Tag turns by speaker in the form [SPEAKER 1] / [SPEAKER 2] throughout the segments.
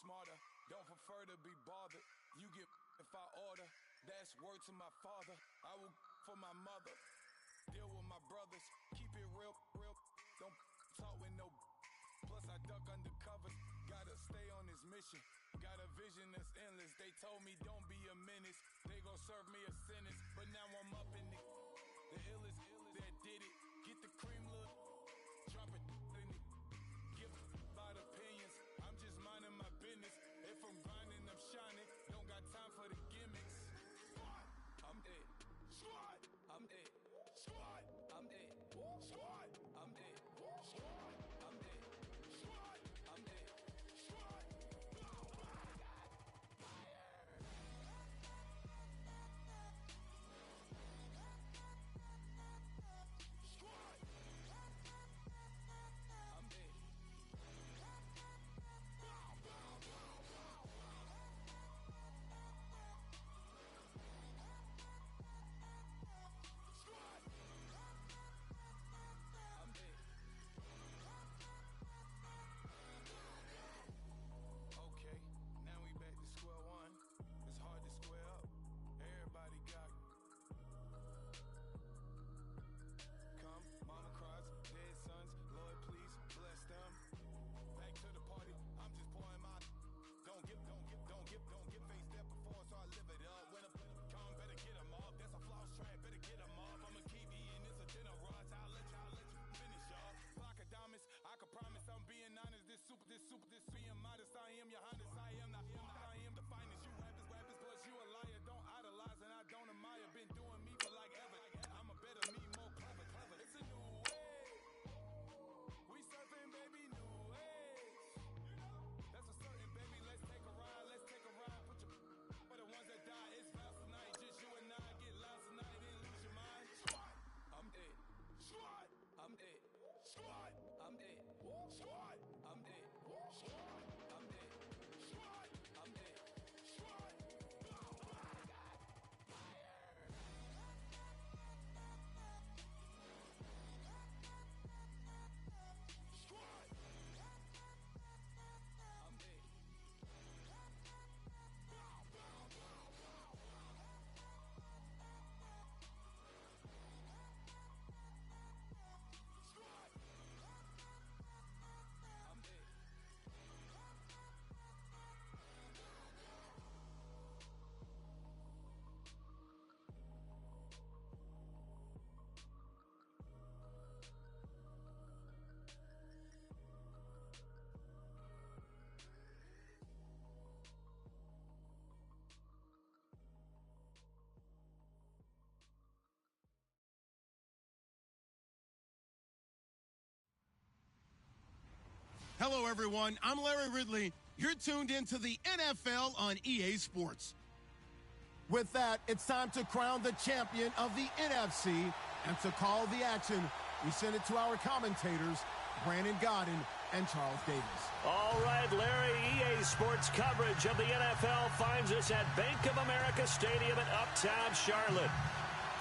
[SPEAKER 1] smarter. Don't prefer to be bothered. You get if I order. That's word to my father. I will for my mother. Deal with my brothers. Keep it real. Don't talk with no. Plus I duck undercover. Gotta stay on this mission. Got a vision that's endless. They told me don't be a menace. They gon' serve me a sentence. But now I'm up in the illest that did it. Get the cream look. Drop it in it. Give about opinions. I'm just minding my business. If I'm grinding, I'm shining. Don't got time for the gimmicks. I'm dead. Squad. I'm dead. Squad. I'm dead. Squad. I'm dead. Squad. I'm dead. Squad. I'm dead. Squad. Okay, now we back to square one. It's hard to square up. Everybody got come, mama cries, dead sons. Lord, please bless them. Back to the party. I'm just pouring my. Don't get face that before, so I live it up. When a come, better get them off. That's a floss track, better get them off. I'ma keep eating this a dinner rush. I'll let you finish off. Block of diamonds, I can promise I'm being honest. This being modest. I am your Honda. I am the finest. You rappers, plus you a liar. Don't idolize and I don't admire. Been doing me for like ever. I'm a better me, more clever. It's a new way. We surfing, baby, new age. That's a certain, baby. Let's take a ride. Put your for the ones that die. It's vows tonight. Just you and I get lost tonight. Then lose your mind. Squad. I'm dead. Squad. I'm dead. Squad. I'm dead. Squad. I'm dead. Squad. I'm dead. Squad. I'm dead. Squad. Oh my God. Fire. Squad. I'm dead. I'm dead.
[SPEAKER 2] Hello, everyone. I'm Larry Ridley. You're tuned into the NFL on EA Sports. With that, it's time to crown the champion of the NFC, and to call the action, we send it to our commentators, Brandon Godden and Charles Davis.
[SPEAKER 3] All right, Larry, EA Sports coverage of the NFL finds us at Bank of America Stadium in Uptown Charlotte.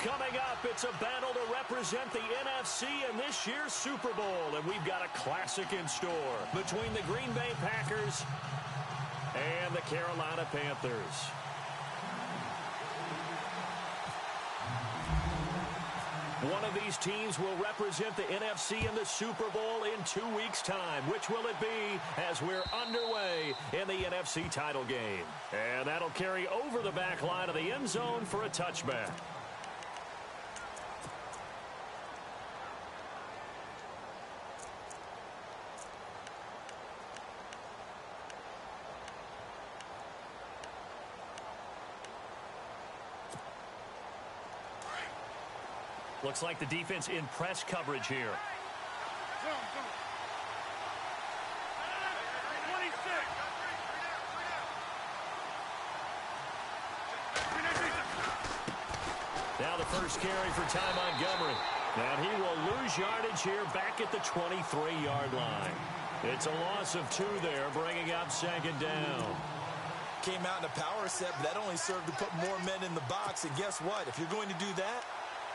[SPEAKER 3] Coming up, it's a battle to represent the NFC in this year's Super Bowl, and we've got a classic in store between the Green Bay Packers and the Carolina Panthers. One of these teams will represent the NFC in the Super Bowl in 2 weeks' time. Which will it be as we're underway in the NFC title game? And that'll carry over the back line of the end zone for a touchback. Looks like the defense in press coverage here.
[SPEAKER 4] 26.
[SPEAKER 3] Now the first carry for Ty Montgomery. And he will lose yardage here back at the 23-yard line. It's a loss of 2 there, bringing up second down.
[SPEAKER 5] Came out in a power set, but that only served to put more men in the box. And guess what? If you're going to do that,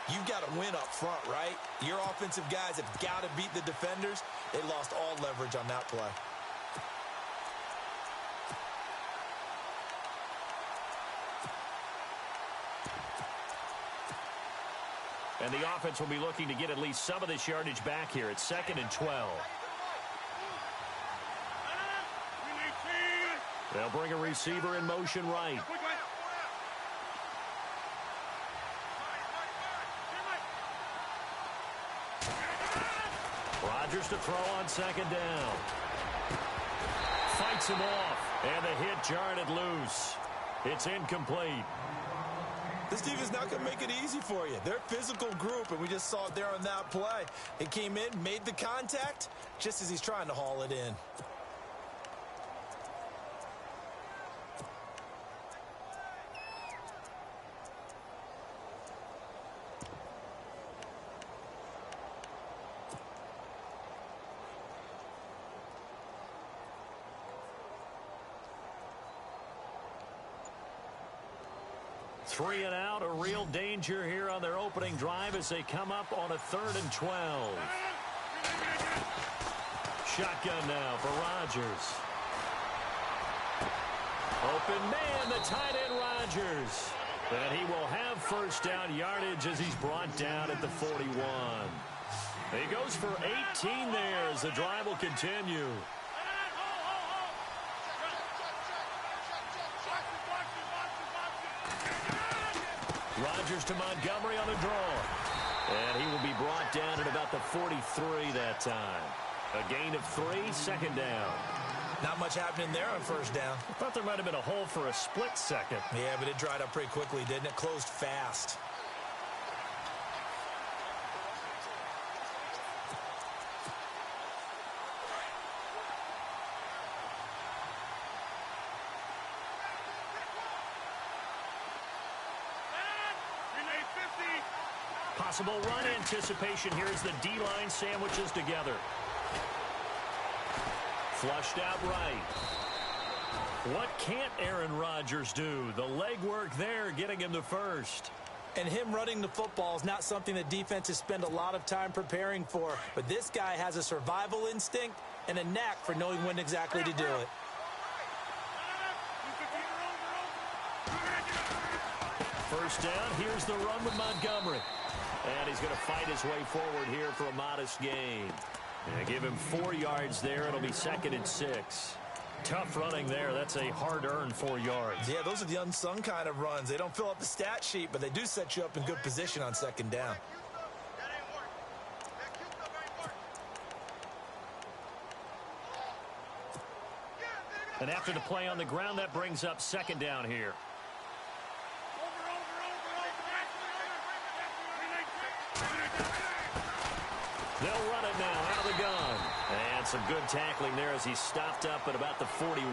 [SPEAKER 5] you've got to win up front, right? Your offensive guys have got to beat the defenders. They lost all leverage on that play.
[SPEAKER 3] And the offense will be looking to get at least some of this yardage back here. It's 2nd and 12. They'll bring a receiver in motion right. Rodgers to throw on 2nd down. Fights him off, and the hit jarred it loose. It's incomplete.
[SPEAKER 5] This defense not going to make it easy for you. They're a physical group, and we just saw it there on that play. He came in, made the contact, just as he's trying to haul it in.
[SPEAKER 3] Three and out, a real danger here on their opening drive as they come up on a 3rd and 12. Shotgun now for Rodgers. Open man, the tight end Rodgers. And he will have first down yardage as he's brought down at the 41. He goes for 18 there as the drive will continue. Rodgers to Montgomery on the draw. And he will be brought down at about the 43 that time. A gain of 3, 2nd down.
[SPEAKER 5] Not much happening there on 1st down.
[SPEAKER 3] I thought there might have been a hole for a split second.
[SPEAKER 5] Yeah, but it dried up pretty quickly, didn't it? Closed fast.
[SPEAKER 3] Possible run anticipation here as the D-line sandwiches together. Flushed out right. What can't Aaron Rodgers do? The legwork there getting him the first.
[SPEAKER 5] And him running the football is not something that defenses spend a lot of time preparing for. But this guy has a survival instinct and a knack for knowing when exactly to do it.
[SPEAKER 3] First down, here's the run with Montgomery. And he's going to fight his way forward here for a modest gain. And give him 4 yards there. It'll be 2nd and 6. Tough running there. That's a hard-earned 4 yards.
[SPEAKER 5] Yeah, those are the unsung kind of runs. They don't fill up the stat sheet, but they do set you up in good position on 2nd down.
[SPEAKER 3] And after the play on the ground, that brings up 2nd down here. They'll run it now out of the gun. And some good tackling there as he stopped up at about the 41.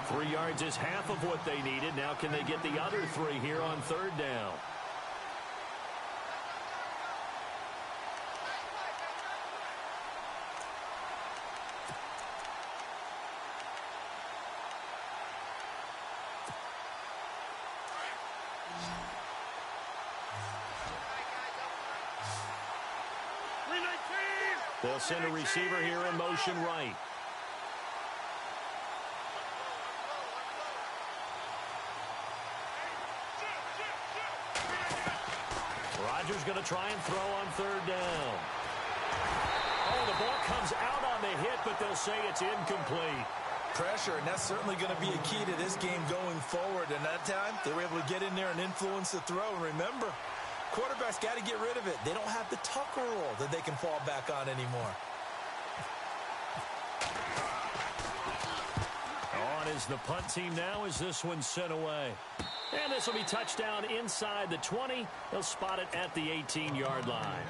[SPEAKER 3] 3 yards is half of what they needed. Now can they get the other 3 here on 3rd down? They'll send a receiver here in motion right. Rodgers going to try and throw on 3rd down. Oh, the ball comes out on the hit, but they'll say it's incomplete.
[SPEAKER 5] Pressure, and that's certainly going to be a key to this game going forward. And that time, they were able to get in there and influence the throw. And remember, quarterback's got to get rid of it. They don't have the Tucker rule that they can fall back on anymore.
[SPEAKER 3] On is the punt team now as this one's sent away. And this will be touchdown inside the 20. They'll spot it at the 18-yard line.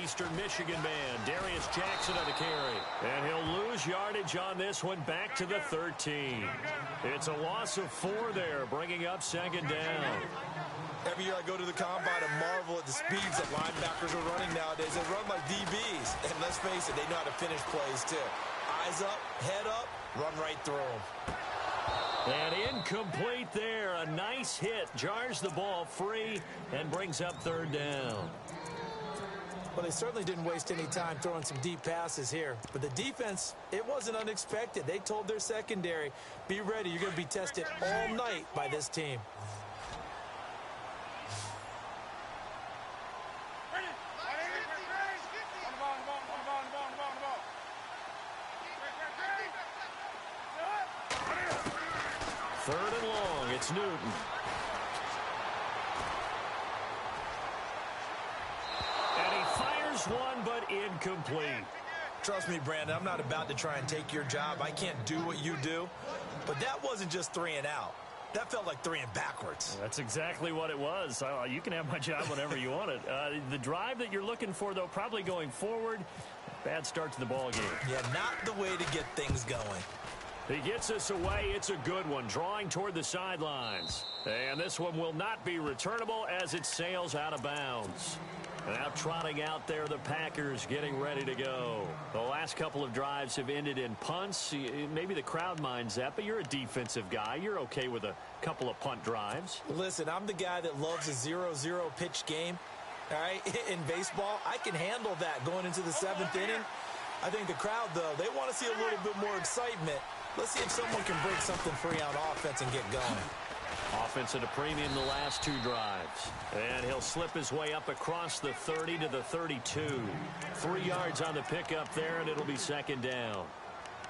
[SPEAKER 3] Eastern Michigan man, Darius Jackson on the carry. And he'll lose yardage on this one back to the 13. It's a loss of 4 there, bringing up 2nd down.
[SPEAKER 5] Every year I go to the combine and marvel at the speeds that linebackers are running nowadays. They run like DBs. And let's face it, they know how to finish plays too. Eyes up, head up, run right through them.
[SPEAKER 3] And incomplete there. A nice hit. Jars the ball free and brings up third down.
[SPEAKER 5] Well, they certainly didn't waste any time throwing some deep passes here. But the defense, it wasn't unexpected. They told their secondary, be ready. You're going to be tested all night by this team.
[SPEAKER 3] Third and long. It's Newton. And he fires one, but incomplete.
[SPEAKER 5] Trust me, Brandon, I'm not about to try and take your job. I can't do what you do. But that wasn't just 3 and out. That felt like 3 and backwards.
[SPEAKER 3] That's exactly what it was. You can have my job whenever you want it. The drive that you're looking for, though, probably going forward. Bad start to the ball game.
[SPEAKER 5] Yeah, not the way to get things going.
[SPEAKER 3] He gets us away. It's a good one, drawing toward the sidelines. And this one will not be returnable as it sails out of bounds. Now trotting out there, the Packers getting ready to go. The last couple of drives have ended in punts. Maybe the crowd minds that, but you're a defensive guy. You're okay with a couple of punt drives.
[SPEAKER 5] Listen, I'm the guy that loves a 0-0 pitch game. All right, in baseball, I can handle that going into the 7th inning. I think the crowd, though, they want to see a little bit more excitement. Let's see if someone can break something free on offense and get going.
[SPEAKER 3] Offense at a premium the last 2 drives. And he'll slip his way up across the 30 to the 32. 3 yards on the pickup there, and it'll be second down.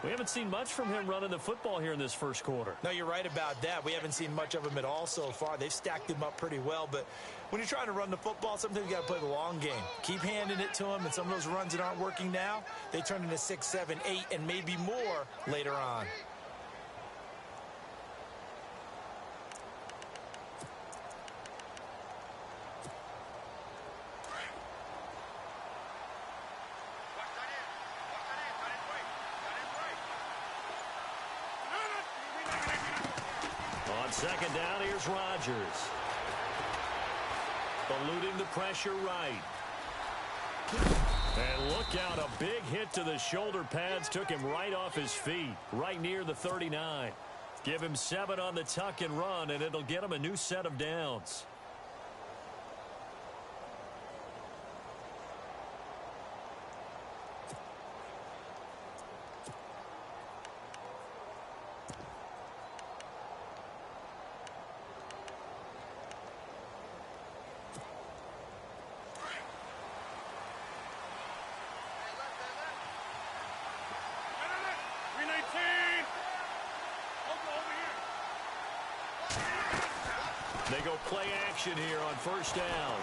[SPEAKER 3] We haven't seen much from him running the football here in this first quarter.
[SPEAKER 5] No, you're right about that. We haven't seen much of him at all so far. They've stacked him up pretty well, but when you're trying to run the football, sometimes you got to play the long game. Keep handing it to him, and some of those runs that aren't working now, they turn into 6, 7, 8, and maybe more later on.
[SPEAKER 3] On second down, here's Rodgers. Eluding the pressure right. And look out, a big hit to the shoulder pads took him right off his feet, right near the 39. Give him 7 on the tuck and run, and it'll get him a new set of downs. They go play action here on first down.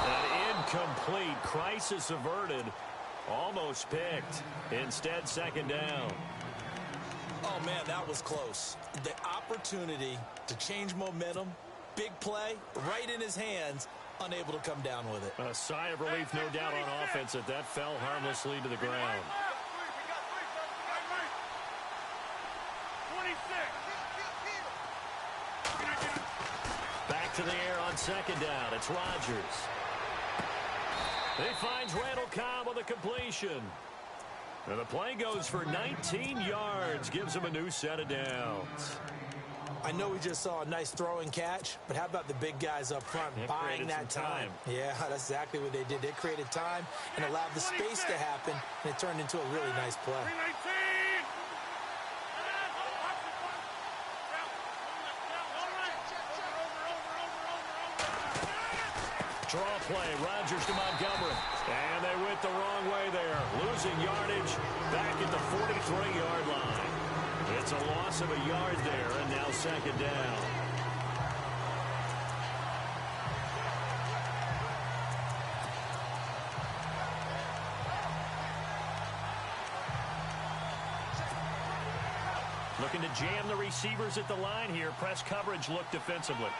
[SPEAKER 3] An incomplete. Crisis averted. Almost picked. Instead, second down.
[SPEAKER 5] Oh, man, that was close. The opportunity to change momentum, big play, right in his hands, unable to come down with it.
[SPEAKER 3] A sigh of relief, no doubt, on offense that fell harmlessly to the ground. Back to the air on second down. It's Rodgers. He finds Randall Cobb on the completion. And the play goes for 19 yards. Gives him a new set of downs.
[SPEAKER 5] I know we just saw a nice throw and catch, but how about the big guys up front buying that time? Yeah, that's exactly what they did. They created time and allowed the space to happen, and it turned into a really nice play.
[SPEAKER 3] Draw play, Rodgers to Montgomery. And they went the wrong way there. Losing yardage back at the 43-yard line. It's a loss of a yard there, and now second down. Looking to jam the receivers at the line here. Press coverage look defensively.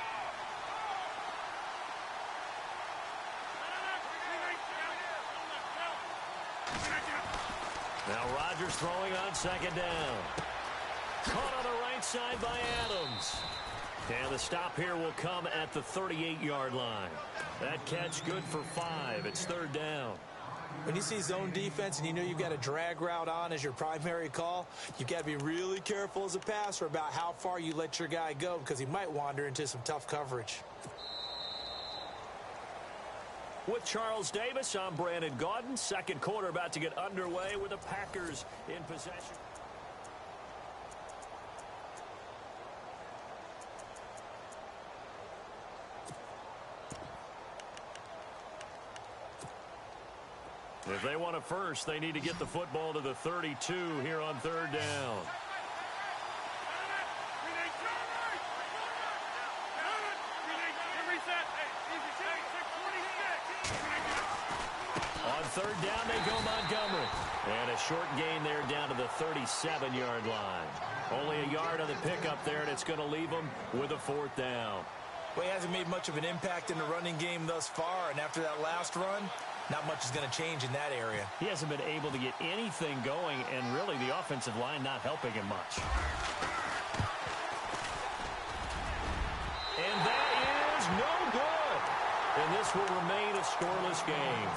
[SPEAKER 3] Now Rodgers throwing on second down. Caught on the right right side by Adams. And the stop here will come at the 38-yard line. That catch good for 5. It's third down.
[SPEAKER 5] When you see zone defense and you know you've got a drag route on as your primary call, you've got to be really careful as a passer about how far you let your guy go because he might wander into some tough coverage.
[SPEAKER 3] With Charles Davis, I'm Brandon Gaudin. Second quarter about to get underway with the Packers in possession. If they want it first, they need to get the football to the 32 here on third down. On third down, they go Montgomery. And a short gain there down to the 37-yard line. Only a yard on the pickup there, and it's going to leave them with a fourth down.
[SPEAKER 5] Well, he hasn't made much of an impact in the running game thus far, and after that last run, not much is going to change in that area.
[SPEAKER 3] He hasn't been able to get anything going, and really the offensive line not helping him much. And that is no good. And this will remain a scoreless game.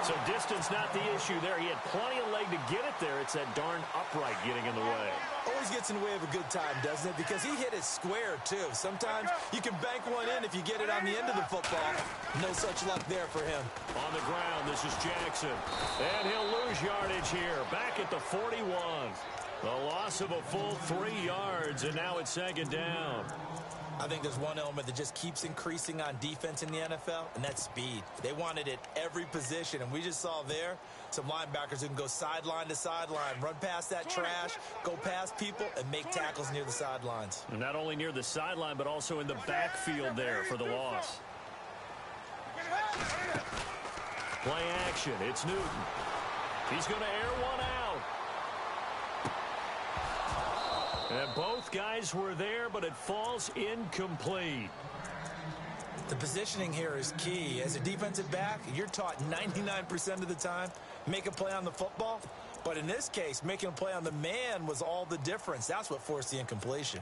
[SPEAKER 3] So distance not the issue there. He had plenty of leg to get it there. It's that darn upright getting in the way.
[SPEAKER 5] Always gets in the way of a good time, doesn't it? Because he hit it square, too. Sometimes you can bank one in if you get it on the end of the football. No such luck there for him.
[SPEAKER 3] On the ground, this is Jackson. And he'll lose yardage here. Back at the 41. The loss of a full 3 yards, and now it's second down.
[SPEAKER 5] I think there's one element that just keeps increasing on defense in the NFL, and that's speed. They want it at every position, and we just saw there some linebackers who can go sideline to sideline, run past that trash, go past people, and make tackles near the sidelines.
[SPEAKER 3] And not only near the sideline, but also in the backfield there for the loss. Play action. It's Newton. He's going to air one out. And both guys were there, but it falls incomplete.
[SPEAKER 5] The positioning here is key. As a defensive back, you're taught 99% of the time, make a play on the football. But in this case, making a play on the man was all the difference. That's what forced the incompletion.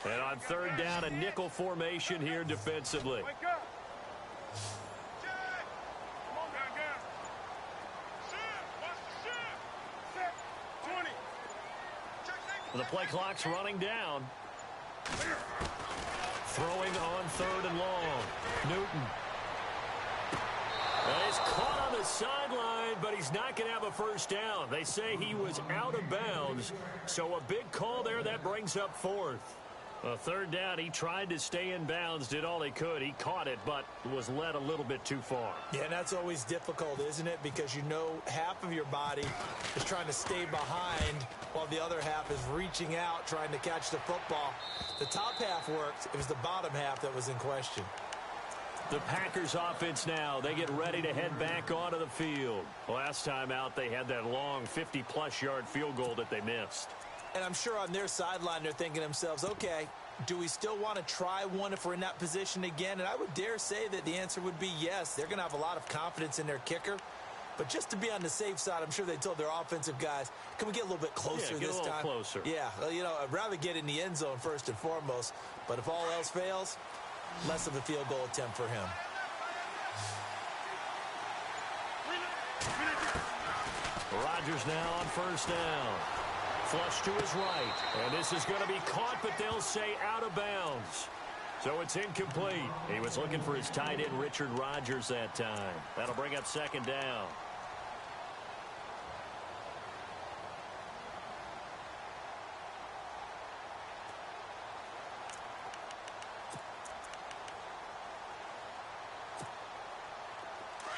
[SPEAKER 3] And on third down, a nickel formation here defensively. The play clock's running down. Throwing on third and long. Newton. And he's caught on the sideline, but he's not going to have a first down. They say he was out of bounds, so a big call there that brings up fourth. A third down, he tried to stay in bounds, did all he could. He caught it, but was led a little bit too far.
[SPEAKER 5] Yeah, and that's always difficult, isn't it? Because you know half of your body is trying to stay behind while the other half is reaching out, trying to catch the football. The top half worked. It was the bottom half that was in question.
[SPEAKER 3] The Packers offense now, they get ready to head back onto the field. Last time out, they had that long 50-plus yard field goal that they missed.
[SPEAKER 5] And I'm sure on their sideline they're thinking to themselves, okay, do we still want to try one if we're in that position again? And I would dare say that the answer would be yes. They're going to have a lot of confidence in their kicker. But just to be on the safe side, I'm sure they told their offensive guys, can we get a little bit closer this time?
[SPEAKER 3] Get a little closer.
[SPEAKER 5] Yeah, you know, I'd rather get in the end zone first and foremost. But if all else fails, less of a field goal attempt for him.
[SPEAKER 3] Rodgers now on first down. Flush to his right. And this is going to be caught, but they'll say out of bounds. So it's incomplete. He was looking for his tight end, Richard Rodgers, that time. That'll bring up second down.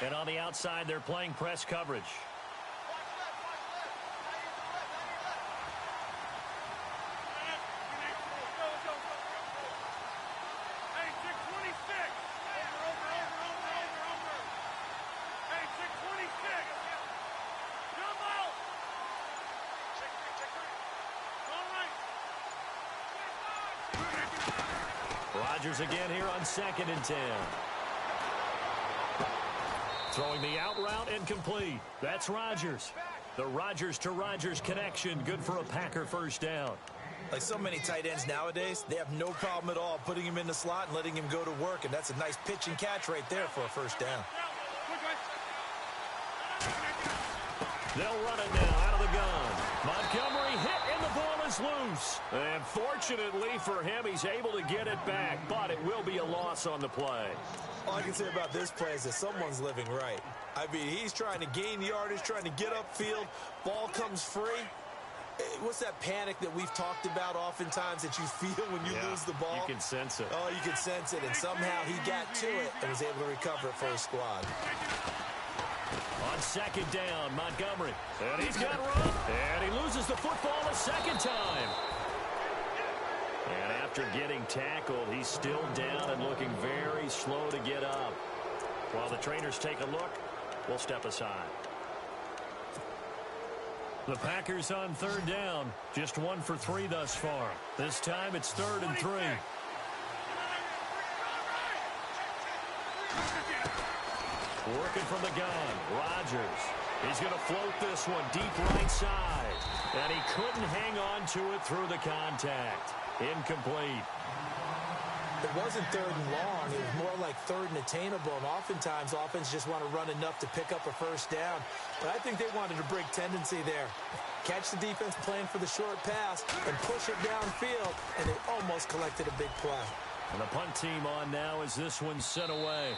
[SPEAKER 3] And on the outside, they're playing press coverage. Rodgers again here on 2nd and 10. Throwing the out route incomplete. That's Rodgers. The Rodgers to Rodgers connection, good for a Packer first down.
[SPEAKER 5] Like so many tight ends nowadays, they have no problem at all putting him in the slot and letting him go to work, and that's a nice pitch and catch right there for a first down.
[SPEAKER 3] They'll run it now out of the gun. Montgomery hit and the ball is loose. And fortunately for him, he's able to get it back, but it will be a loss on the play.
[SPEAKER 5] All I can say about this play is that someone's living right. I mean, he's trying to gain yardage, trying to get upfield. Ball comes free. What's that panic that we've talked about oftentimes that you feel when you lose the ball?
[SPEAKER 3] You can sense it.
[SPEAKER 5] Oh, you can sense it. And somehow he got to it and was able to recover it for his squad.
[SPEAKER 3] On 2nd down, Montgomery. And he's got room. And he loses the football a second time. And after getting tackled, he's still down and looking very slow to get up. While the trainers take a look, we'll step aside. The Packers on 3rd down. Just 1 for 3 thus far. This time it's 3rd and 3. Working from the gun, Rodgers. He's going to float this one deep right side. And he couldn't hang on to it through the contact. Incomplete.
[SPEAKER 5] It wasn't 3rd and long. It was more like 3rd and attainable. And oftentimes, offense just want to run enough to pick up a first down. But I think they wanted to break tendency there. Catch the defense playing for the short pass and push it downfield. And they almost collected a big play.
[SPEAKER 3] And the punt team on now as this one's sent away.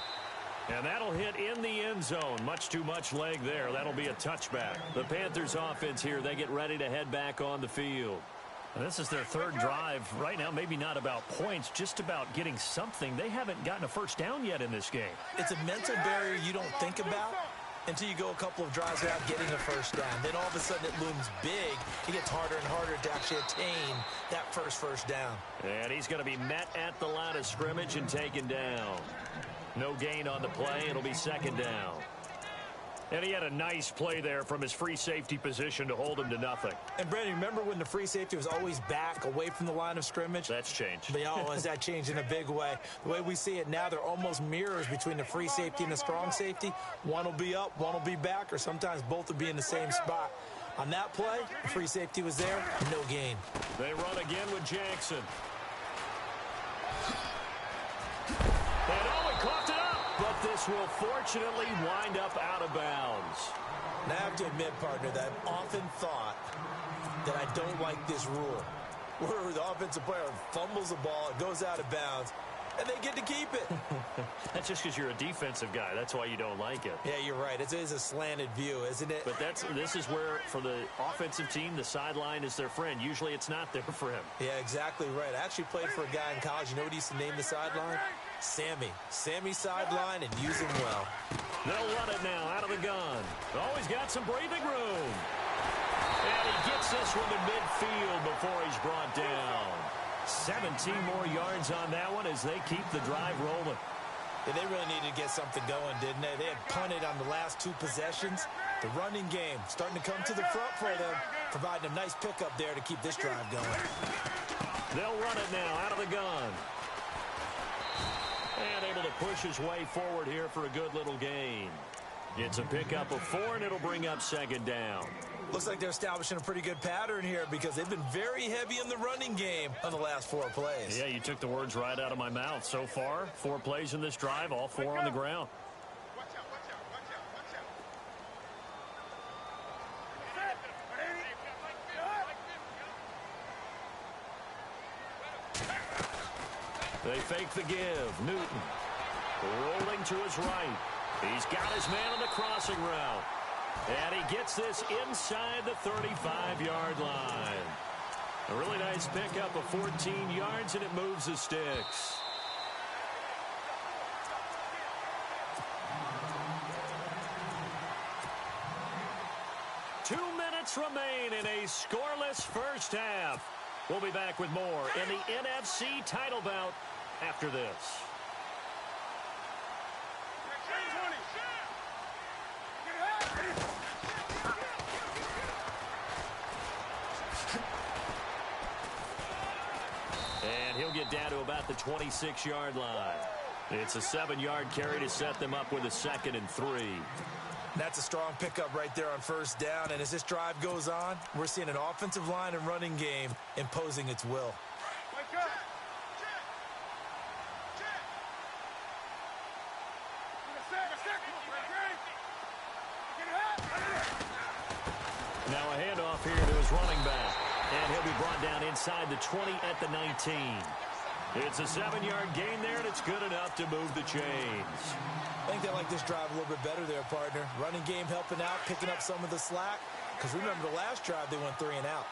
[SPEAKER 3] And that'll hit in the end zone. Much too much leg there. That'll be a touchback. The Panthers offense here, they get ready to head back on the field. And this is their 3rd drive. Right now, maybe not about points, just about getting something. They haven't gotten a first down yet in this game.
[SPEAKER 5] It's a mental barrier you don't think about until you go a couple of drives without getting a first down. Then all of a sudden it looms big. It gets harder and harder to actually attain that first down.
[SPEAKER 3] And he's going to be met at the line of scrimmage and taken down. No gain on the play. It'll be 2nd down. And he had a nice play there from his free safety position to hold him to nothing.
[SPEAKER 5] And, Brandon, remember when the free safety was always back away from the line of scrimmage?
[SPEAKER 3] That's changed.
[SPEAKER 5] That changed in a big way. The way we see it now, they're almost mirrors between the free safety and the strong safety. One will be up, one will be back, or sometimes both will be in the same spot. On that play, the free safety was there, no gain.
[SPEAKER 3] They run again with Jackson. And he coughed it up, but this will fortunately wind up out of bounds.
[SPEAKER 5] Now, I have to admit, partner, that I've often thought that I don't like this rule, where the offensive player fumbles the ball, it goes out of bounds, and they get to keep it.
[SPEAKER 3] That's just because you're a defensive guy. That's why you don't like it.
[SPEAKER 5] Yeah, you're right. It is a slanted view, isn't it?
[SPEAKER 3] But this is where, for the offensive team, the sideline is their friend. Usually it's not there for him.
[SPEAKER 5] Yeah, exactly right. I actually played for a guy in college. You know what he used to name the sideline? Sammy. Sammy sideline, and use him well.
[SPEAKER 3] They'll run it now out of the gun. Oh, he's got some breathing room. And he gets this one to midfield before he's brought down. 17 more yards on that one as they keep the drive rolling.
[SPEAKER 5] Yeah, they really needed to get something going, didn't they? They had punted on the last 2 possessions. The running game starting to come to the front for them, providing a nice pickup there to keep this drive going.
[SPEAKER 3] They'll run it now out of the gun. And able to push his way forward here for a good little gain. It's a pickup of 4, and it'll bring up 2nd down.
[SPEAKER 5] Looks like they're establishing a pretty good pattern here because they've been very heavy in the running game on the last 4 plays.
[SPEAKER 3] Yeah, you took the words right out of my mouth. So far, 4 plays in this drive, all 4 on the ground. They fake the give. Newton rolling to his right. He's got his man on the crossing route. And he gets this inside the 35-yard line. A really nice pickup of 14 yards, and it moves the sticks. Two minutes remain in a scoreless first half. We'll be back with more in the NFC title bout after this. And he'll get down to about the 26-yard line. It's a 7-yard carry to set them up with a 2nd and 3.
[SPEAKER 5] That's a strong pickup right there on first down. And as this drive goes on, we're seeing an offensive line and running game imposing its will.
[SPEAKER 3] Now a handoff here to his running back. And he'll be brought down inside the 20 at the 19. It's a 7-yard gain there, and it's good enough to move the chains.
[SPEAKER 5] I think they like this drive a little bit better there, partner. Running game helping out, picking up some of the slack. Because remember, the last drive, they went 3 and out.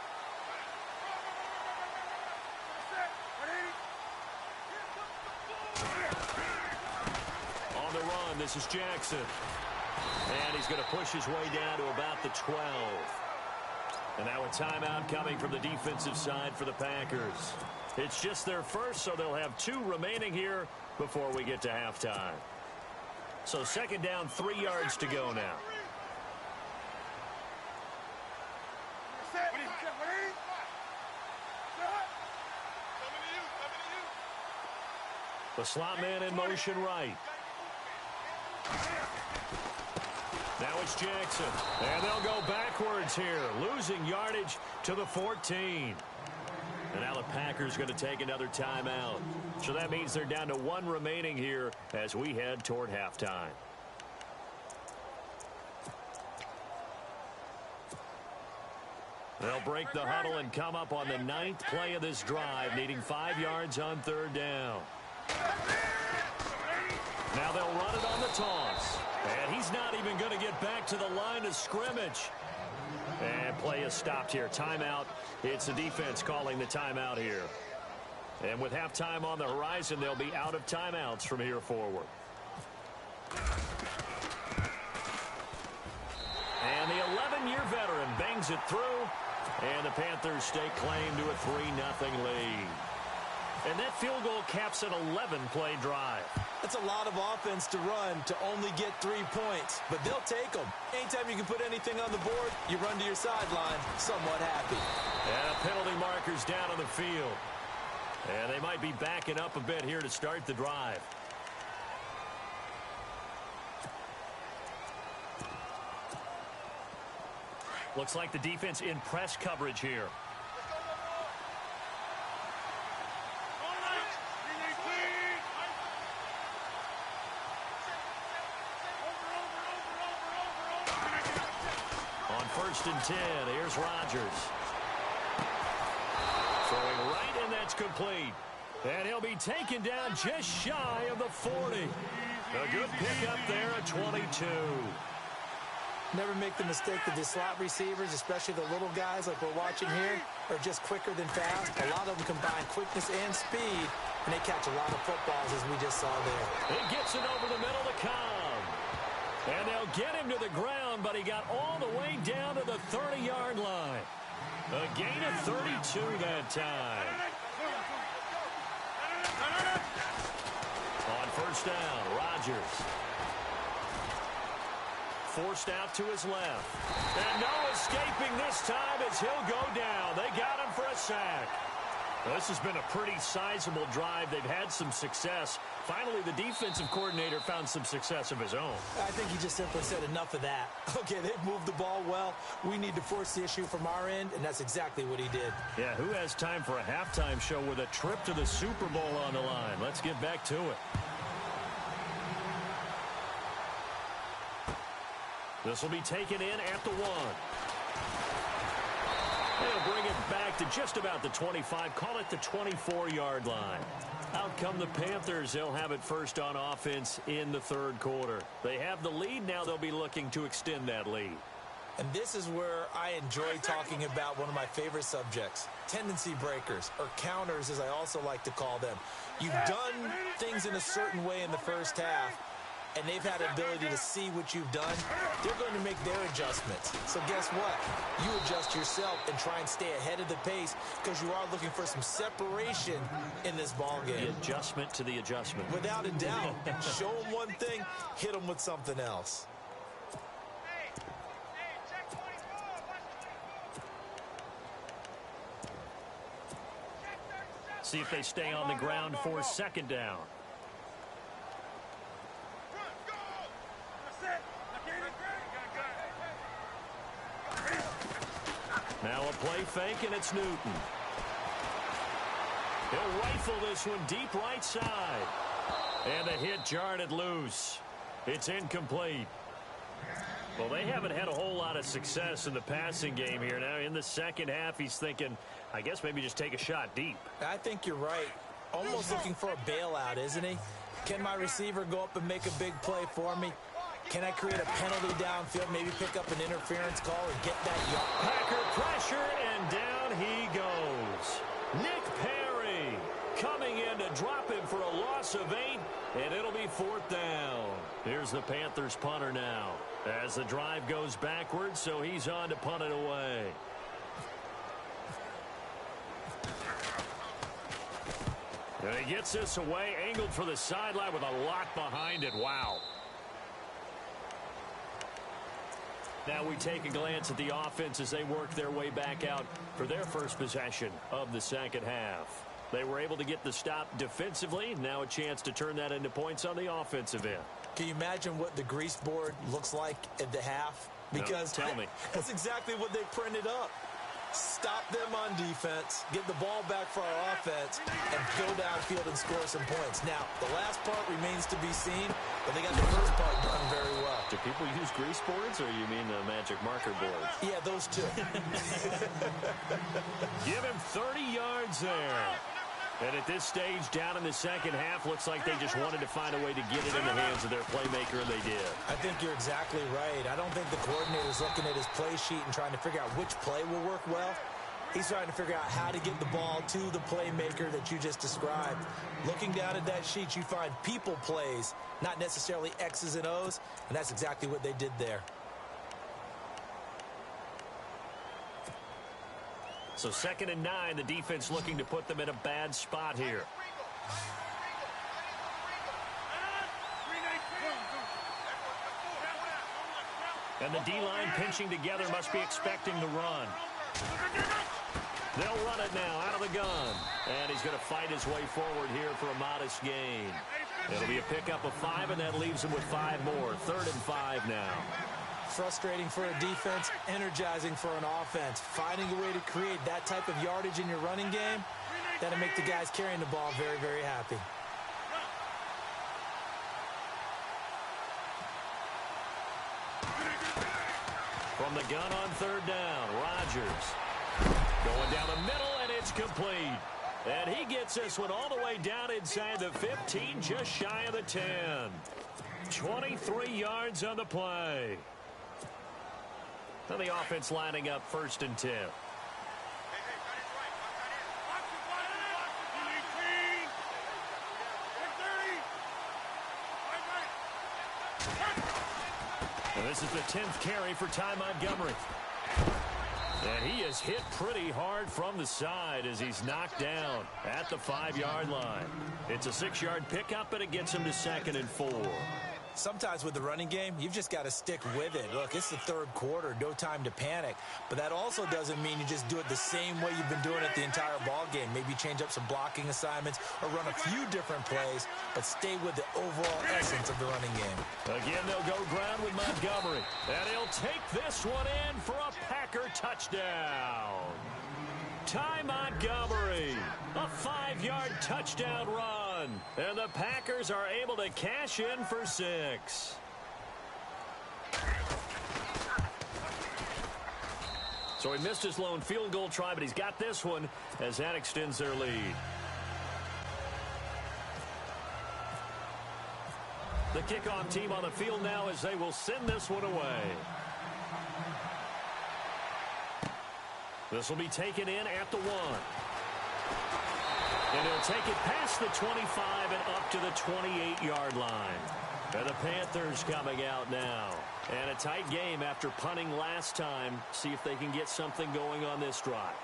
[SPEAKER 3] On the run, this is Jackson. And he's going to push his way down to about the 12. And now a timeout coming from the defensive side for the Packers. It's just their first, so they'll have 2 remaining here before we get to halftime. So 2nd down, 3 yards to go now. The slot man in motion right. Now it's Jackson. And they'll go backwards here, losing yardage to the 14. And now the Packers going to take another timeout. So that means they're down to 1 remaining here as we head toward halftime. They'll break the huddle and come up on the 9th play of this drive, needing 5 yards on 3rd down. Now they'll run it on the toss. And he's not even going to get back to the line of scrimmage. And play is stopped here. Timeout. It's the defense calling the timeout here. And with halftime on the horizon, they'll be out of timeouts from here forward. And the 11-year veteran bangs it through. And the Panthers stake claim to a 3-0 lead. And that field goal caps an 11-play drive.
[SPEAKER 5] That's a lot of offense to run to only get 3 points, but they'll take them. Anytime you can put anything on the board, you run to your sideline somewhat happy.
[SPEAKER 3] And penalty markers down on the field. And they might be backing up a bit here to start the drive. Looks like the defense in press coverage here. On 1st and 10, here's Rodgers. Throwing right, and that's complete. And he'll be taken down just shy of the 40. A good pickup there at 22.
[SPEAKER 5] Never make the mistake that the slot receivers, especially the little guys like we're watching here, are just quicker than fast. A lot of them combine quickness and speed, and they catch a lot of footballs, as we just saw there.
[SPEAKER 3] It gets it over the middle to Cobb. And they'll get him to the ground, but he got all the way down to the 30-yard line. A gain of 32 that time. On 1st down, Rodgers. Forced out to his left. And no escaping this time as he'll go down. They got him for a sack. Well, this has been a pretty sizable drive. They've had some success. Finally, the defensive coordinator found some success of his own.
[SPEAKER 5] I think he just simply said enough of that. Okay, they've moved the ball well. We need to force the issue from our end, and that's exactly what he did.
[SPEAKER 3] Yeah, who has time for a halftime show with a trip to the Super Bowl on the line? Let's get back to it. This will be taken in at the 1. They'll bring it back to just about the 25. Call it the 24-yard line. Out come the Panthers. They'll have it first on offense in the 3rd quarter. They have the lead. Now they'll be looking to extend that lead.
[SPEAKER 5] And this is where I enjoy talking about one of my favorite subjects, tendency breakers, or counters as I also like to call them. You've done things in a certain way in the first half, and they've had the ability to see what you've done. They're going to make their adjustments. So guess what? You adjust yourself and try and stay ahead of the pace because you are looking for some separation in this ball game.
[SPEAKER 3] The adjustment to the adjustment.
[SPEAKER 5] Without a doubt. Show them one thing, hit them with something else.
[SPEAKER 3] see if they stay on the ground for second down. Now a play fake, and it's Newton. He'll rifle this one deep right side. And the hit jarred it loose. It's incomplete. Well, they haven't had a whole lot of success in the passing game here. Now, in the second half, he's thinking, I guess maybe just take a shot deep.
[SPEAKER 5] I think you're right. Almost looking for a bailout, isn't he? Can my receiver go up and make a big play for me? Can I create a penalty downfield, maybe pick up an interference call or get that yard?
[SPEAKER 3] Packer pressure, and down he goes. Nick Perry coming in to drop him for a loss of 8, and it'll be 4th down. Here's the Panthers punter now as the drive goes backwards, so he's on to punt it away. And he gets this away, angled for the sideline with a lot behind it. Wow. Now we take a glance at the offense as they work their way back out for their first possession of the second half. They were able to get the stop defensively. Now a chance to turn that into points on the offensive end.
[SPEAKER 5] Can you imagine what the grease board looks like at the half? Because
[SPEAKER 3] no, tell me.
[SPEAKER 5] That's exactly what they printed up. Stop them on defense, get the ball back for our offense, and go downfield and score some points. Now, the last part remains to be seen, but they got the first part done very well.
[SPEAKER 3] Do people use grease boards, or you mean the magic marker boards?
[SPEAKER 5] Yeah, those two.
[SPEAKER 3] Give him 30 yards there. And at this stage, down in the second half, looks like they just wanted to find a way to get it in the hands of their playmaker, and they did.
[SPEAKER 5] I think you're exactly right. I don't think the coordinator's looking at his play sheet and trying to figure out which play will work well. He's trying to figure out how to get the ball to the playmaker that you just described. Looking down at that sheet, you find people plays, not necessarily X's and O's, and that's exactly what they did there.
[SPEAKER 3] So 2nd and 9, the defense looking to put them in a bad spot here. And the D-line pinching together, must be expecting the run. They'll run it now out of the gun. And he's going to fight his way forward here for a modest gain. It'll be a pickup of 5, and that leaves him with 5 more. 3rd and 5 now.
[SPEAKER 5] Frustrating for a defense, energizing for an offense. Finding a way to create that type of yardage in your running game, that'll make the guys carrying the ball very, very happy.
[SPEAKER 3] From the gun on 3rd down, Rodgers going down the middle, and it's complete. And he gets this one all the way down inside the 15, just shy of the 10. 23 yards on the play. And the offense lining up 1st and 10. And this is the 10th carry for Ty Montgomery. And he is hit pretty hard from the side as he's knocked down at the 5-yard line. It's a 6-yard pickup, and it gets him to 2nd and 4.
[SPEAKER 5] Sometimes with the running game, you've just got to stick with it. Look, it's the 3rd quarter, no time to panic. But that also doesn't mean you just do it the same way you've been doing it the entire ball game. Maybe change up some blocking assignments or run a few different plays, but stay with the overall essence of the running game.
[SPEAKER 3] Again, they'll go ground with Montgomery. And he'll take this one in for a Packer touchdown. Ty Montgomery, a 5-yard touchdown run. And the Packers are able to cash in for 6. So he missed his lone field goal try, but he's got this one as that extends their lead. The kickoff team on the field now as they will send this one away. This will be taken in at the 1. And he'll take it past the 25 and up to the 28-yard line. And the Panthers coming out now. And a tight game after punting last time. See if they can get something going on this drive.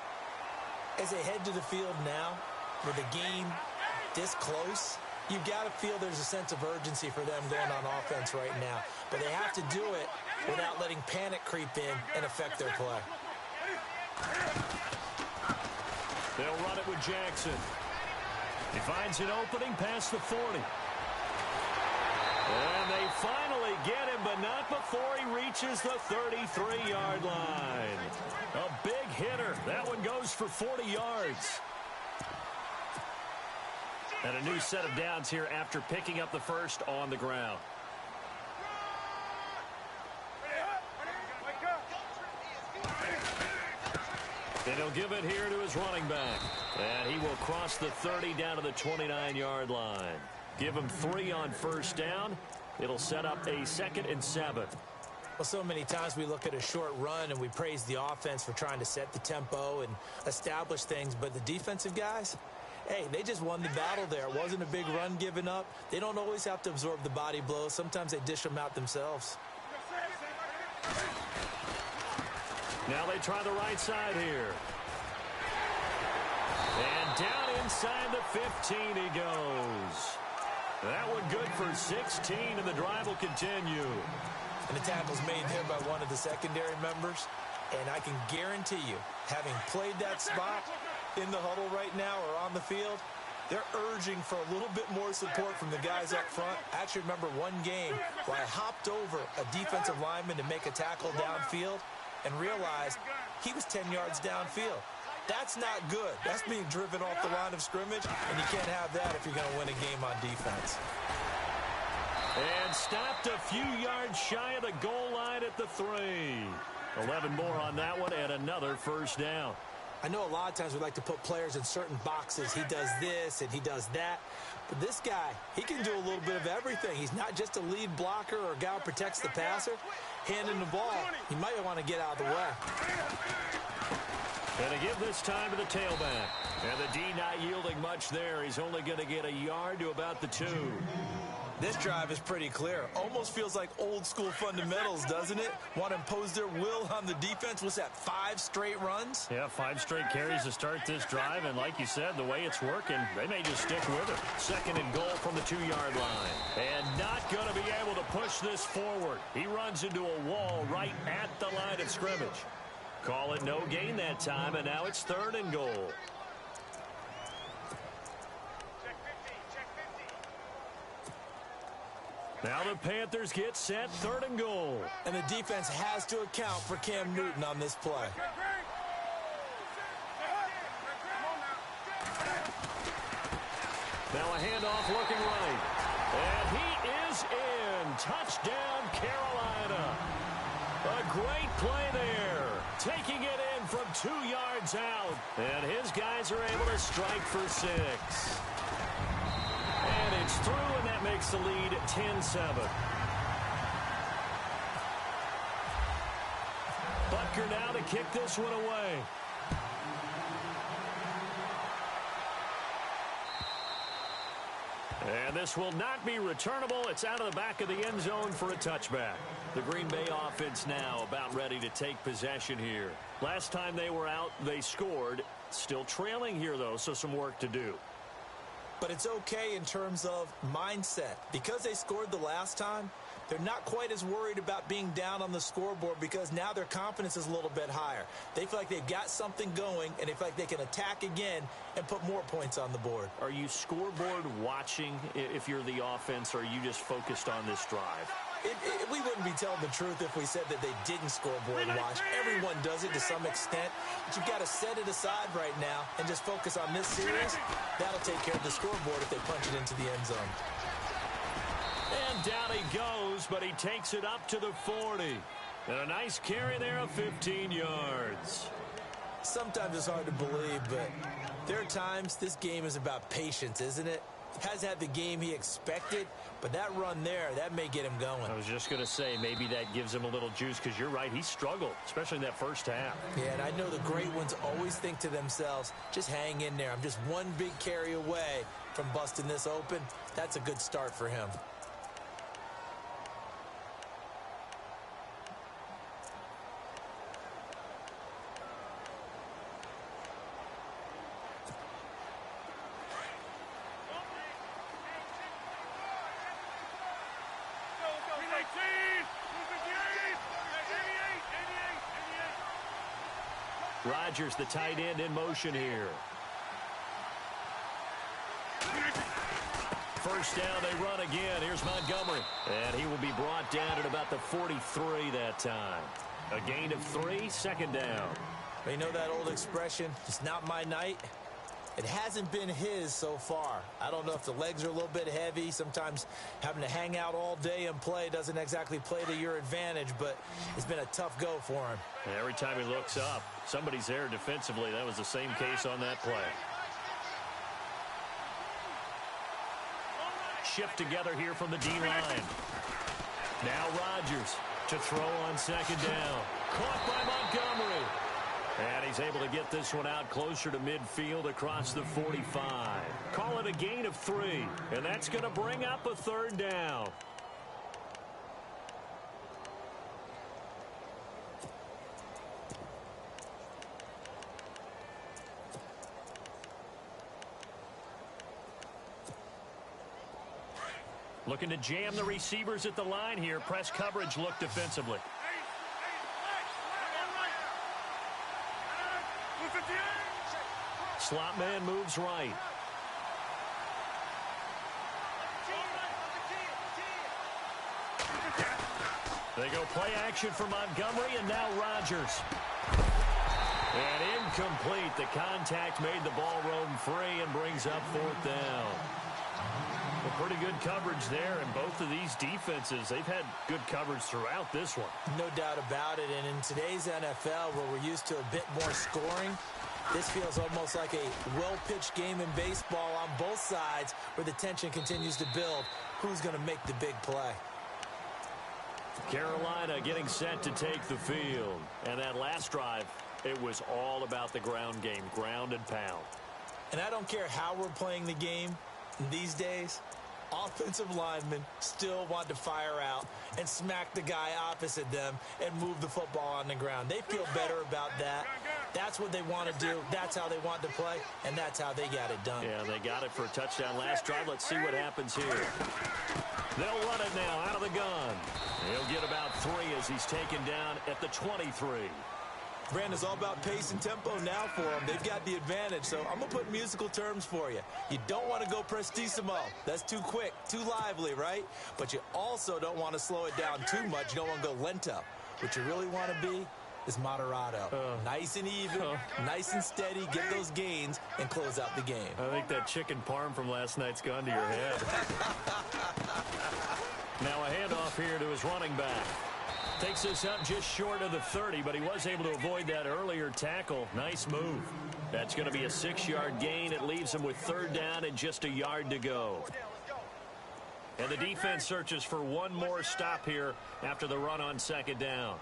[SPEAKER 5] As they head to the field now, with the game this close, you've got to feel there's a sense of urgency for them going on offense right now. But they have to do it without letting panic creep in and affect their play.
[SPEAKER 3] They'll run it with Jackson. He finds an opening past the 40. And they finally get him, but not before he reaches the 33-yard line. A big hitter. That one goes for 40 yards. And a new set of downs here after picking up the first on the ground. And he'll give it here to his running back. And he will cross the 30 down to the 29-yard line. Give him 3 on first down. It'll set up a 2nd and 7.
[SPEAKER 5] Well, so many times we look at a short run and we praise the offense for trying to set the tempo and establish things. But the defensive guys, hey, they just won the battle there. It wasn't a big run given up. They don't always have to absorb the body blows. Sometimes they dish them out themselves.
[SPEAKER 3] Now they try the right side here. And down inside the 15 he goes. That one good for 16, and the drive will continue.
[SPEAKER 5] And the tackle's made there by one of the secondary members. And I can guarantee you, having played that spot in the huddle right now or on the field, they're urging for a little bit more support from the guys up front. I actually remember one game where I hopped over a defensive lineman to make a tackle downfield and realized he was 10 yards downfield. That's not good. That's being driven off the line of scrimmage, and you can't have that if you're going to win a game on defense.
[SPEAKER 3] And stopped a few yards shy of the goal line at the 3. 11 more on that one, and another first down.
[SPEAKER 5] I know a lot of times we like to put players in certain boxes. He does this and he does that. But this guy, he can do a little bit of everything. He's not just a lead blocker or a guy who protects the passer. Handing the ball, he might want to get out of the way.
[SPEAKER 3] And to give this time to the tailback. And the D not yielding much there. He's only going to get a yard to about the 2.
[SPEAKER 5] This drive is pretty clear. Almost feels like old school fundamentals, doesn't it? Want to impose their will on the defense. What's that, 5 straight runs?
[SPEAKER 3] Yeah, 5 straight carries to start this drive. And like you said, the way it's working, they may just stick with it. 2nd and goal from the 2-yard line. And not going to be able to push this forward. He runs into a wall right at the line of scrimmage. Call it no gain that time, and now it's 3rd and goal. Now the Panthers get set, 3rd and goal.
[SPEAKER 5] And the defense has to account for Cam Newton on this play.
[SPEAKER 3] Now a handoff looking right. And he is in. Touchdown, Carolina. A great play there. Taking it in from 2 yards out. And his guys are able to strike for 6. And it's through, and that makes the lead 10-7. Butker now to kick this one away. And this will not be returnable. It's out of the back of the end zone for a touchback. The Green Bay offense now about ready to take possession here. Last time they were out, they scored. Still trailing here, though, so some work to do.
[SPEAKER 5] But it's okay in terms of mindset. Because they scored the last time, they're not quite as worried about being down on the scoreboard because now their confidence is a little bit higher. They feel like they've got something going, and they feel like they can attack again and put more points on the board.
[SPEAKER 3] Are you scoreboard watching if you're the offense, or are you just focused on this drive?
[SPEAKER 5] We wouldn't be telling the truth if we said that they didn't scoreboard watch. Everyone does it to some extent. But you've got to set it aside right now and just focus on this series. That'll take care of the scoreboard if they punch it into the end zone.
[SPEAKER 3] And down he goes, but he takes it up to the 40. And a nice carry there of 15 yards.
[SPEAKER 5] Sometimes it's hard to believe, but there are times this game is about patience, isn't it? Hasn't had the game he expected, but that run there, that may get him going.
[SPEAKER 3] I was just going to say, maybe that gives him a little juice, because you're right, he struggled, especially in that first half.
[SPEAKER 5] Yeah, and I know the great ones always think to themselves, just hang in there. I'm just one big carry away from busting this open. That's a good start for him.
[SPEAKER 3] Rodgers, the tight end, in motion here. first down. They run again. Here's Montgomery. And he will be brought down at about the 43 that time. A gain of 3, second down.
[SPEAKER 5] You know that old expression, it's not my night? It hasn't been his so far. I don't know if the legs are a little bit heavy. Sometimes having to hang out all day and play doesn't exactly play to your advantage, but it's been a tough go for him.
[SPEAKER 3] And every time he looks up, somebody's there defensively. That was the same case on that play. Shift together here from the D-line. Now Rodgers to throw on second down. Caught by Montgomery. And he's able to get this one out closer to midfield across the 45. Call it a gain of 3. And that's going to bring up a third down. Looking to jam the receivers at the line here. Press coverage look defensively. Slot man moves right. They go play action for Montgomery, and now Rodgers. And incomplete. The contact made the ball roam free and brings up fourth down. Well, pretty good coverage there, and both of these defenses, they've had good coverage throughout this one.
[SPEAKER 5] No doubt about it, and in today's NFL, where we're used to a bit more scoring, this feels almost like a well-pitched game in baseball on both sides where the tension continues to build. Who's going to make the big play?
[SPEAKER 3] Carolina getting set to take the field. And that last drive, it was all about the ground game, ground and pound.
[SPEAKER 5] And I don't care how we're playing the game these days, offensive linemen still want to fire out and smack the guy opposite them and move the football on the ground. They feel better about that. That's what they want to do. That's how they want to play, and that's how they got it done.
[SPEAKER 3] Yeah, they got it for a touchdown last drive. Let's see what happens here. They'll run it now out of the gun. He'll get about 3 as he's taken down at the 23.
[SPEAKER 5] Brand is all about pace and tempo now for them. They've got the advantage, so I'm going to put musical terms for you. You don't want to go prestissimo. That's too quick, too lively, right? But you also don't want to slow it down too much. You don't want to go lento. What you really want to be is moderato. Nice and even, nice and steady, get those gains, and close out the game.
[SPEAKER 3] I think that chicken parm from last night's gone to your head. Now a handoff here to his running back. Takes this up just short of the 30, but he was able to avoid that earlier tackle. Nice move. That's going to be a 6-yard gain. It leaves him with third down and just a yard to go. And the defense searches for one more stop here after the run on second down.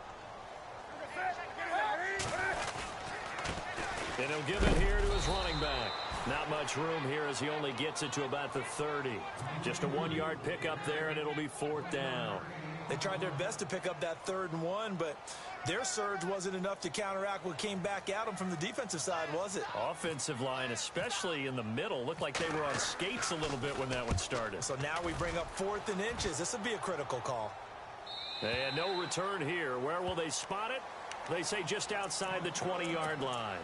[SPEAKER 3] And he'll give it here to his running back. Not much room here as he only gets it to about the 30. Just a 1-yard pickup there, and it'll be fourth down.
[SPEAKER 5] They tried their best to pick up that 3rd and 1, but their surge wasn't enough to counteract what came back at them from the defensive side, was it?
[SPEAKER 3] Offensive line, especially in the middle, looked like they were on skates a little bit when that one started.
[SPEAKER 5] So now we bring up 4th and inches. This would be a critical call.
[SPEAKER 3] And no return here. Where will they spot it? They say just outside the 20-yard line.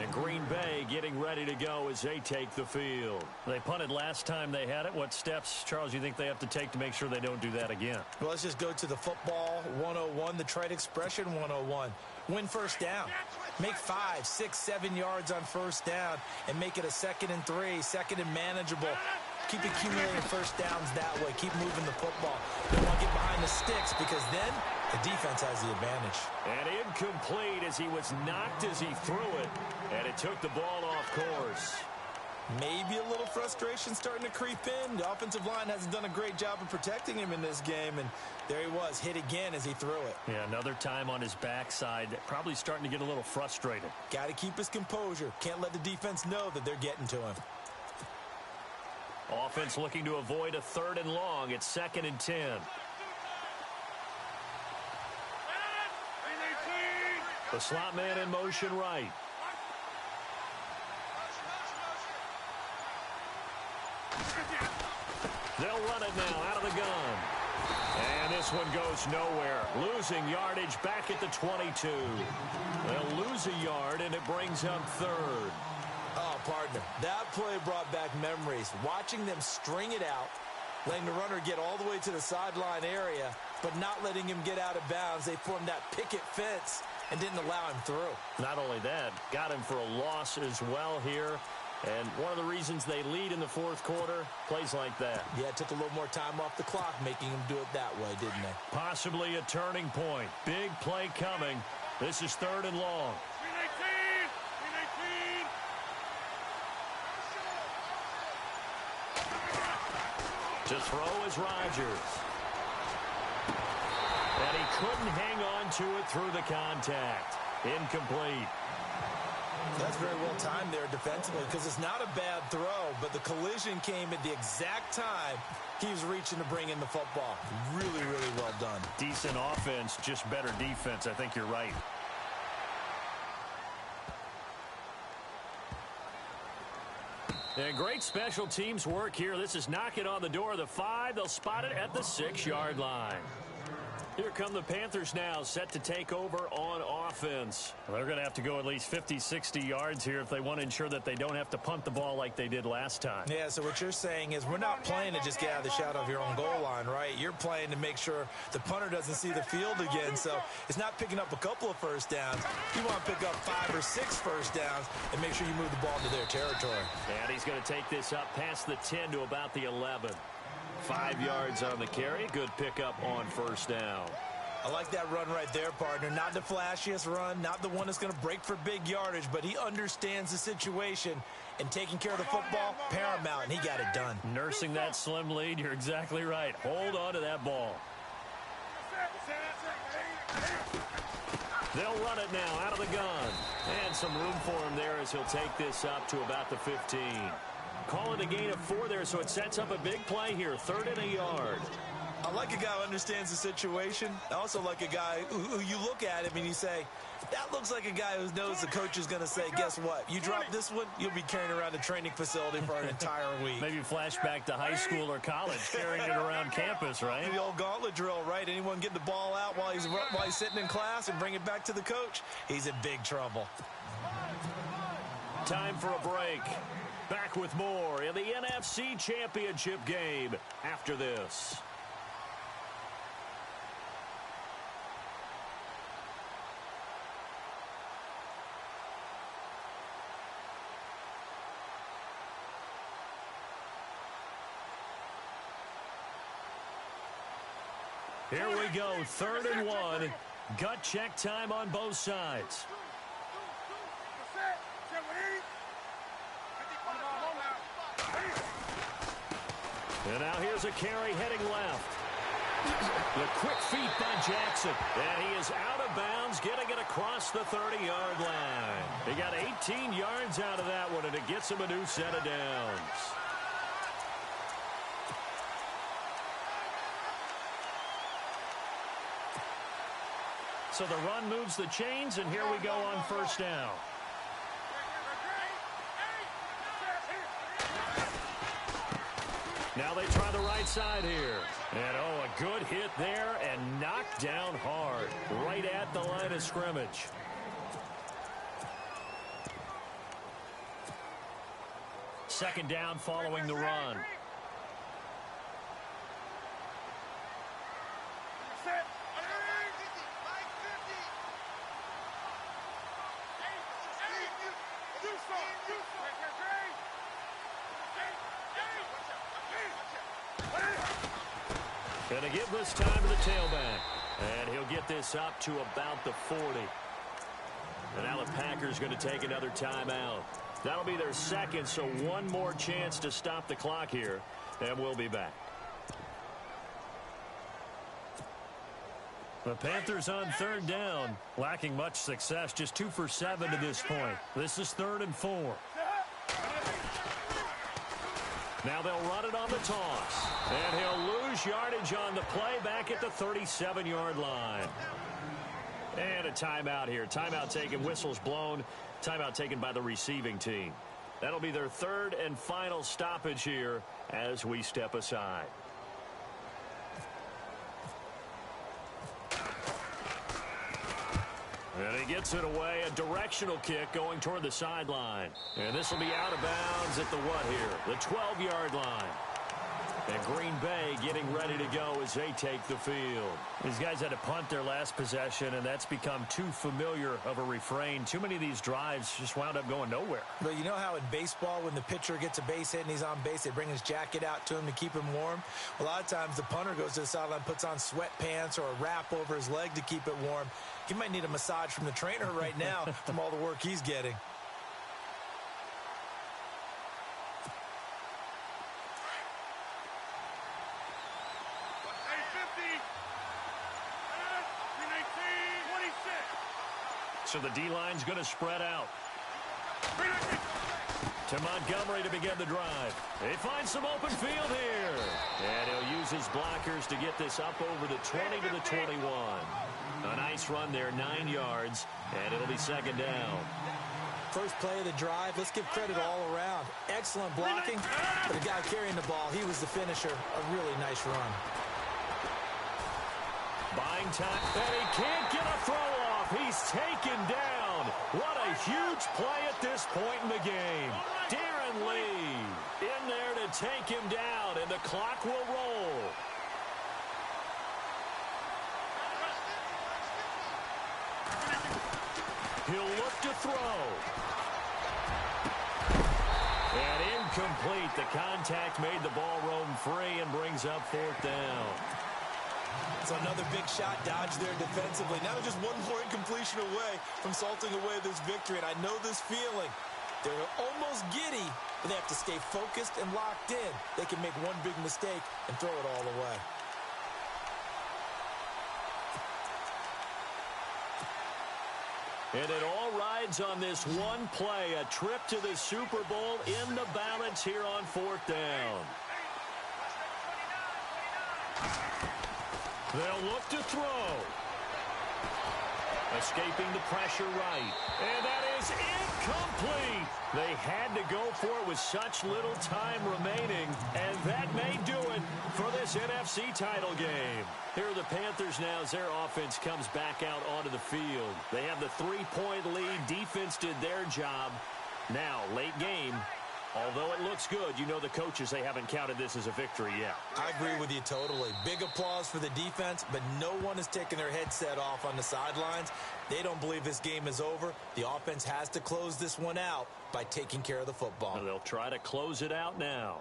[SPEAKER 3] And Green Bay getting ready to go as they take the field. They punted last time they had it. What steps, Charles, you think they have to take to make sure they don't do that again?
[SPEAKER 5] Well, let's just go to the football 101, the trade expression 101. Win first down. Make 5, 6, 7 yards on first down and make it a 2nd and 3, 2nd and manageable. Keep accumulating first downs that way. Keep moving the football. Don't want to get behind the sticks because then the defense has the advantage.
[SPEAKER 3] And incomplete as he was knocked as he threw it. And it took the ball off course.
[SPEAKER 5] Maybe a little frustration starting to creep in. The offensive line hasn't done a great job of protecting him in this game. And there he was, hit again as he threw it.
[SPEAKER 3] Yeah, another time on his backside. Probably starting to get a little frustrated.
[SPEAKER 5] Got to keep his composure. Can't let the defense know that they're getting to him.
[SPEAKER 3] Offense looking to avoid a 3rd and long. It's 2nd and 10. The slot man in motion right. They'll run it now out of the gun. And this one goes nowhere. Losing yardage back at the 22. They'll lose a yard, and it brings up 3rd.
[SPEAKER 5] Oh, partner. That play brought back memories. Watching them string it out, letting the runner get all the way to the sideline area, but not letting him get out of bounds. They formed that picket fence and didn't allow him through.
[SPEAKER 3] Not only that, got him for a loss as well here. And one of the reasons they lead in the fourth quarter, plays like that.
[SPEAKER 5] Yeah, it took a little more time off the clock, making him do it that way, didn't they?
[SPEAKER 3] Possibly a turning point. Big play coming. This is 3rd and long. To throw is Rodgers. And he couldn't hang on to it through the contact. Incomplete.
[SPEAKER 5] That's very well timed there defensively because it's not a bad throw, but the collision came at the exact time he was reaching to bring in the football. Really, really well done.
[SPEAKER 3] Decent offense, just better defense. I think you're right. And great special teams work here. This is knocking on the door of the 5. They'll spot it at the 6-yard line. Here come the Panthers now, set to take over on offense. Well, they're going to have to go at least 50, 60 yards here if they want to ensure that they don't have to punt the ball like they did last time.
[SPEAKER 5] Yeah, so what you're saying is we're not playing to just get out of the shadow of your own goal line, right? You're playing to make sure the punter doesn't see the field again. So it's not picking up a couple of first downs. You want to pick up 5 or 6 first downs and make sure you move the ball into their territory.
[SPEAKER 3] And he's going to take this up past the 10 to about the 11. 5 yards on the carry. Good pickup on first down.
[SPEAKER 5] I like that run right there, partner. Not the flashiest run, not the one that's going to break for big yardage, but he understands the situation, and taking care of the football, paramount, and he got it done.
[SPEAKER 3] Nursing that slim lead, you're exactly right. Hold on to that ball. They'll run it now out of the gun. And some room for him there as he'll take this up to about the 15. Call it a gain of 4 there, so it sets up a big play here. 3rd and a yard.
[SPEAKER 5] I like a guy who understands the situation. I also like a guy who you look at him and you say, that looks like a guy who knows the coach is going to say, guess what? You drop this one, you'll be carrying around the training facility for an entire week.
[SPEAKER 3] Maybe flashback to high school or college, carrying it around campus, right?
[SPEAKER 5] The old gauntlet drill, right? Anyone get the ball out while he's sitting in class and bring it back to the coach, he's in big trouble.
[SPEAKER 3] Time for a break. Back with more in the NFC Championship game after this. Here we go, 3rd and 1. Gut check time on both sides. And now here's a carry heading left. The quick feet by Jackson. And he is out of bounds, getting it across the 30-yard line. He got 18 yards out of that one, and it gets him a new set of downs. So the run moves the chains, and here we go on first down. Now they try the right side here. And, oh, a good hit there and knocked down hard. Right at the line of scrimmage. Second down following the run. Going to give this time to the tailback. And he'll get this up to about the 40. And now the Packers going to take another timeout. That'll be their second, so one more chance to stop the clock here. And we'll be back. The Panthers on 3rd down, lacking much success, just 2 for 7 to this point. This is 3rd and 4. Now they'll run it on the toss. And he'll lose yardage on the play back at the 37-yard line. And a timeout here. Timeout taken, whistles blown. Timeout taken by the receiving team. That'll be their 3rd and final stoppage here as we step aside. And he gets it away, a directional kick going toward the sideline. And this will be out of bounds at the what here? The 12-yard line. And Green Bay getting ready to go as they take the field. These guys had to punt their last possession, and that's become too familiar of a refrain. Too many of these drives just wound up going nowhere.
[SPEAKER 5] But you know how in baseball, when the pitcher gets a base hit and he's on base, they bring his jacket out to him to keep him warm? A lot of times the punter goes to the sideline, puts on sweatpants or a wrap over his leg to keep it warm. He might need a massage from the trainer right now from all the work he's getting.
[SPEAKER 3] So the D-line's going to spread out. To Montgomery to begin the drive. They find some open field here. And he'll use his blockers to get this up over the 20 to the 21. A nice run there, 9 yards, and it'll be second down.
[SPEAKER 5] First play of the drive, let's give credit all around. Excellent blocking, but the guy carrying the ball, he was the finisher. A really nice run.
[SPEAKER 3] Buying time, and he can't get a throw off. He's taken down. What a huge play at this point in the game. Darren Lee in there to take him down, and the clock will roll. He'll look to throw. And incomplete. The contact made the ball roam free and brings up fourth down.
[SPEAKER 5] So another big shot dodged there defensively. Now just one more incompletion away from salting away this victory. And I know this feeling. They're almost giddy, but they have to stay focused and locked in. They can make one big mistake and throw it all away.
[SPEAKER 3] And it all rides on this one play, a trip to the Super Bowl in the balance here on fourth down. They'll look to throw. Escaping the pressure right. And that is incomplete. They had to go for it with such little time remaining. And that may do it for this NFC title game. Here are the Panthers now as their offense comes back out onto the field. They have the 3-point lead. Defense did their job. Now, late game. Although it looks good, you know the coaches, they haven't counted this as a victory yet.
[SPEAKER 5] I agree with you totally. Big applause for the defense, but no one is taking their headset off on the sidelines. They don't believe this game is over. The offense has to close this one out by taking care of the football.
[SPEAKER 3] And they'll try to close it out now.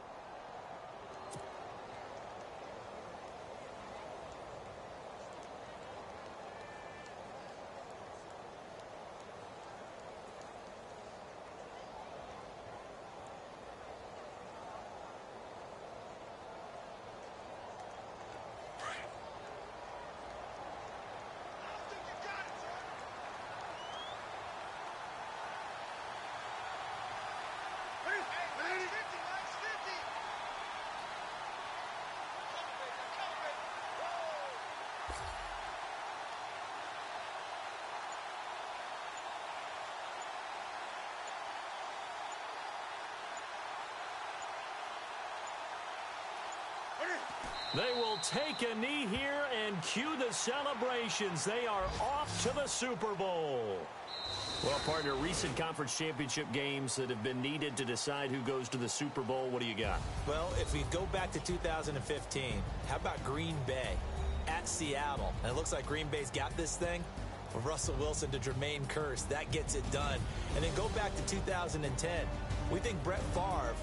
[SPEAKER 3] They will take a knee here and cue the celebrations. They are off to the Super Bowl. Well, partner, recent conference championship games that have been needed to decide who goes to the Super Bowl. What do you got?
[SPEAKER 5] Well, if we go back to 2015, how about Green Bay at Seattle? And it looks like Green Bay's got this thing. From Russell Wilson to Jermaine Kearse, that gets it done. And then go back to 2010. We think Brett Favre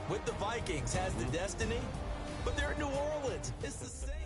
[SPEAKER 5] with the Vikings has the destiny. But they're in New Orleans. It's the same.